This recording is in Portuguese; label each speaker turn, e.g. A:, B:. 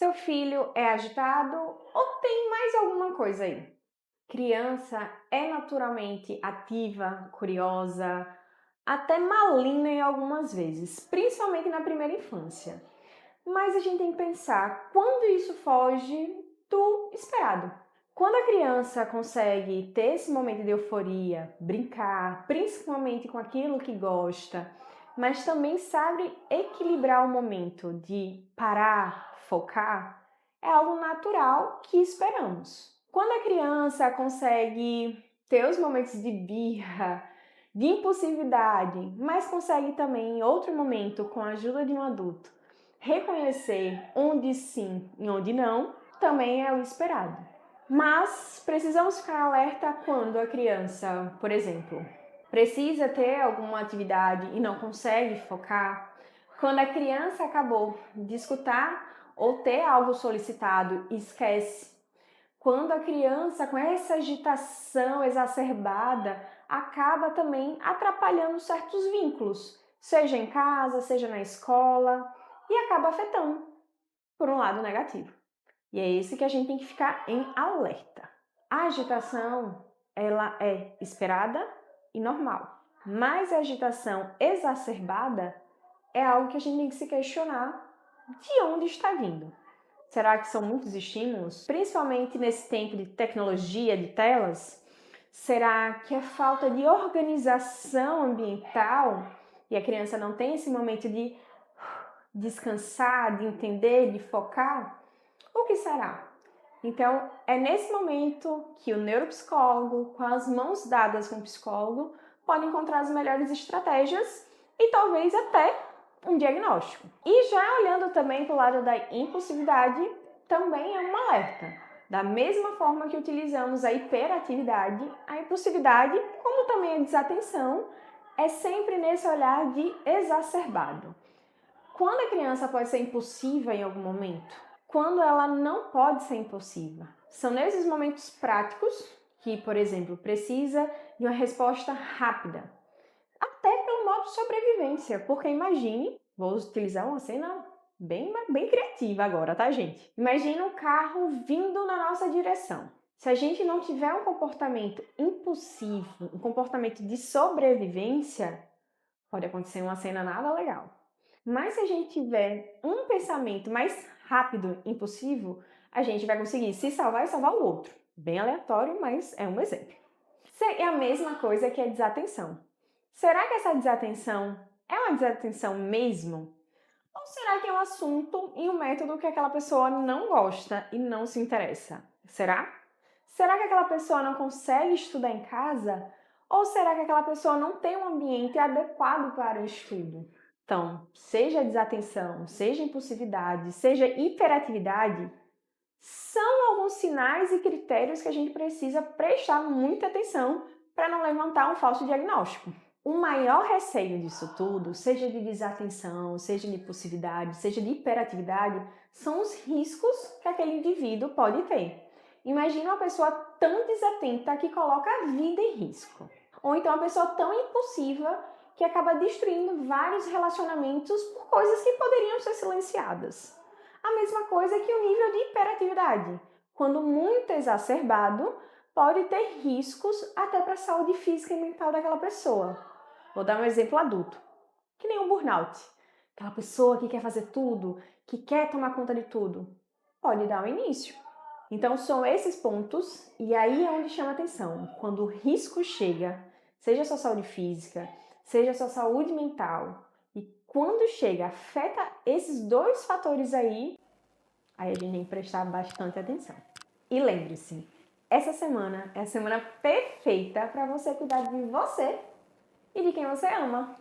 A: Seu filho é agitado ou tem mais alguma coisa aí? Criança é naturalmente ativa, curiosa, até maligna em algumas vezes, principalmente na primeira infância. Mas a gente tem que pensar quando isso foge do esperado. Quando a criança consegue ter esse momento de euforia, brincar, principalmente com aquilo que gosta, mas também sabe equilibrar o momento de parar, focar, é algo natural que esperamos. Quando a criança consegue ter os momentos de birra, de impulsividade, mas consegue também em outro momento, com a ajuda de um adulto, reconhecer onde sim e onde não, também é o esperado. Mas precisamos ficar alerta quando a criança, por exemplo, precisa ter alguma atividade e não consegue focar. Quando a criança acabou de escutar ou ter algo solicitado e esquece. Quando a criança, com essa agitação exacerbada, acaba também atrapalhando certos vínculos, seja em casa, seja na escola, e acaba afetando por um lado negativo. E é esse que a gente tem que ficar em alerta. A agitação, ela é esperada e normal, mas a agitação exacerbada é algo que a gente tem que se questionar de onde está vindo. Será que são muitos estímulos, principalmente nesse tempo de tecnologia, de telas? Será que é falta de organização ambiental e a criança não tem esse momento de descansar, de entender, de focar? O que será? Então, é nesse momento que o neuropsicólogo, com as mãos dadas com o psicólogo, pode encontrar as melhores estratégias e talvez até um diagnóstico. E já olhando também para o lado da impulsividade, também é um alerta. Da mesma forma que utilizamos a hiperatividade, a impulsividade, como também a desatenção, é sempre nesse olhar de exacerbado. Quando a criança pode ser impulsiva em algum momento? Quando ela não pode ser impulsiva? São nesses momentos práticos que, por exemplo, precisa de uma resposta rápida. Até pelo modo de sobrevivência, porque imagine, vou utilizar uma cena bem criativa agora, tá, gente? Imagina um carro vindo na nossa direção. Se a gente não tiver um comportamento impulsivo, um comportamento de sobrevivência, pode acontecer uma cena nada legal. Mas se a gente tiver um pensamento mais rápido, impulsivo, a gente vai conseguir se salvar e salvar o outro. Bem aleatório, mas é um exemplo. É a mesma coisa que a desatenção. Será que essa desatenção é uma desatenção mesmo? Ou será que é um assunto e um método que aquela pessoa não gosta e não se interessa? Será? Será que aquela pessoa não consegue estudar em casa? Ou será que aquela pessoa não tem um ambiente adequado para o estudo? Então, seja desatenção, seja impulsividade, seja hiperatividade, são alguns sinais e critérios que a gente precisa prestar muita atenção para não levantar um falso diagnóstico. O maior receio disso tudo, seja de desatenção, seja de impulsividade, seja de hiperatividade, são os riscos que aquele indivíduo pode ter. Imagina uma pessoa tão desatenta que coloca a vida em risco. Ou então uma pessoa tão impulsiva que acaba destruindo vários relacionamentos por coisas que poderiam ser silenciadas. A mesma coisa que o nível de hiperatividade. Quando muito exacerbado, pode ter riscos até para a saúde física e mental daquela pessoa. Vou dar um exemplo adulto, que nem um burnout. Aquela pessoa que quer fazer tudo, que quer tomar conta de tudo, pode dar um início. Então são esses pontos, e aí é onde chama atenção. Quando o risco chega, seja a sua saúde física, seja a sua saúde mental, e quando chega, afeta esses dois fatores aí a gente tem que prestar bastante atenção. E lembre-se, essa semana é a semana perfeita para você cuidar de você e de quem você ama.